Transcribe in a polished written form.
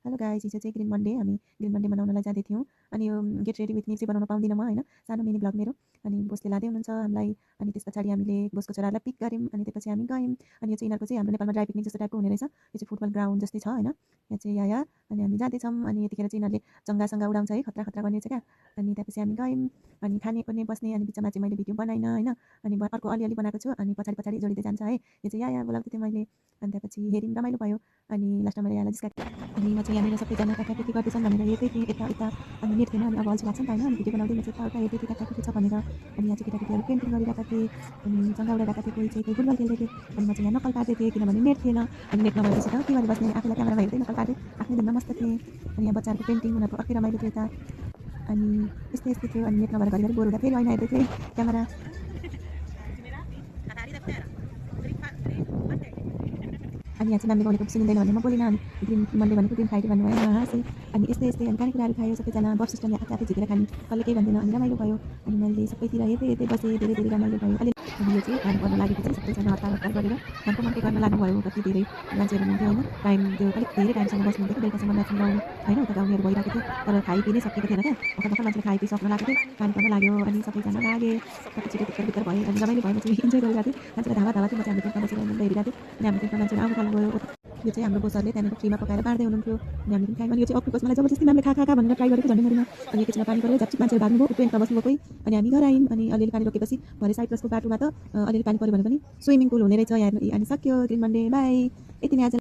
Hello guys, हिजो चाहिँ green Monday हामी ग्रिन मन्डे मनाउनलाई जाँदै थियौँ। अनि यो गेट रेडी विथ मी चाहिँ बनाउन पाउँदिनँ म होइन, सानो मिनी ब्लग मेरो। अनि बोसले लाँदै हुनुहुन्छ हामीलाई। अनि त्यस पछाडि हामीले बोसको छोरालाई पिक गऱ्यौँ। अनि त्यसपछि हामी गयौँ। अनि यो चाहिँ यिनीहरूको चाहिँ हाम्रो नेपालमा ड्राई पिकनिक जस्तो टाइपको हुने रहेछ। यो चाहिँ फुटबल ग्राउन्ड जस्तै छ होइन, यहाँ चाहिँ यहाँ अनि हामी जाँदैछौँ। अनि यतिखेर चाहिँ यिनीहरूले जङ्गासँग उडाउँछ है, खतरा खतरा गर्ने चाहिँ क्या। अनि त्यसपछि हामी गयौँ। अनि खाने ओर्ने बस्ने, अनि बिचमा चाहिँ मैले भिडियो बनाइनँ होइन। अनि अर्को अलिअलि बनाएको छु। अनि पछाडि पछाडि जोडिँदै जान्छ है। यो चाहिँ यहाँ बोलाउँदै थिएँ मैले। अनि त्यसपछि हेऱ्यौँ, रमाइलो भयो। अनि लास्टमा मैले यहाँलाई जिस्काएको। अनि म चाहिँ यहाँनिर सबैजना काकाकुटी गर्दैछन् भनेर हेर्दै थिएँ यता उता। अनि नेट थिएन, अनि अब अल्छी लाग्छ नि त होइन। अनि भिडियो बनाउँदै म चाहिँ यताउता हेर्दै थिएँ काकाकुटी छ भनेर। अनि यहाँ चाहिँ केटाकेटीहरू पेन्टिङ गरिरहेका थिए, अनि जङ्गा उडाइरहेका थिए, कोही चाहिँ कोही फुटबल खेल्दै थिए। अनि म चाहिँ यहाँ नक्कल पार्दै थिएँ किनभने नेट थिएन। अनि नेट नभएपछि त के गरी बस्ने, आफूलाई क्यामेरामा हेर्दै नक्कल पार्दै आफ्नै धुनमा मस्त थिएँ। अनि यहाँ बच्चाहरूको पेन्टिङ, उनीहरूको अर्कै रमाइलो थियो यता। अनि यस्तै यस्तै थियो। अनि नेट नभएर घरिघरि बोर हुँदा फेरि ऐना हेर्दै थिएँ क्यामेरा। अनि यहाँ चाहिँ म्यामले बोलेको सुनिँदैन भने म बोलिनँ। अनि ग्रिन मन्डे भनेको ग्रिन फ्राइडे भन्नुभयो, म हाँसेँ। अनि यस्तै यस्तै अनि खानेकुराहरू खायो सबैजना, बफ सिस्टमले आफै आफै झिकेर खाने, कसले केही भन्दैन। अनि रमाइलो भयो। अनि मैले सबैतिर हेर्दै हेर्दै बसेँ, धेरै धेरै रमाइलो भयो। अनि यो चाहिँ काम गर्न लागेपछि सबैजना हतार हतार गरेर मनको मनको गर्न लाग्नुभयो। कति धेरै मान्छेहरू हुनुहुन्थ्यो होइन, टाइम त्यो अलिक धेरै टाइमसम्म बस्नुहुन्थ्यो कि बेलुकासम्म नाच्नु गाउनु होइन, उता गाउनेहरू भइरहेको थियो। तर खाइ नै सकेको थिएन क्या, भर्खर भर्खर मान्छेले खाइ सक्न लागेको थियो, पानी पर्न लाग्यो। अनि सबैजना लागे, कति छिटो भित्र भित्र भए। अनि रमाइलो भयो, म चाहिँ इन्जोय गरिरहेको थिएँ। मान्छेलाई धावा धावा थियो, म चाहिँ हाम्रो टेन्टमा बसेर हेरिरहेको थिएँ। अनि हाम्रो टेन्टमा मान्छेहरू आउनु थाल्नुभयो। यो चाहिँ हाम्रो बोसरले त्यहाँनिर फ्रीमा पकाएर बाँड्दै हुनुहुन्थ्यो। अनि हामीले पनि खायौँ। अनि यो चाहिँ अक्टोपस, मलाई जबरजस्ती म्यामले खा खा खा भनेर ट्राई गरेको झन्डैभरिमा। अनि एकैछिनमा पानी परेर झपझिप मान्छेहरू भाग्नुभयो, टेन्टमा बस्नुभयो कोही। अनि हामी घर आयौँ। अनि अलिअलि पानी रोकेपछि भरे साइप्रसको बाटोमा त अलिअलि पानी पऱ्यो भने पनि स्विमिङ पुल हुने रहेछ यहाँ। अनि सक्यो ग्रिन मन्डे, बाई। यति नै आज।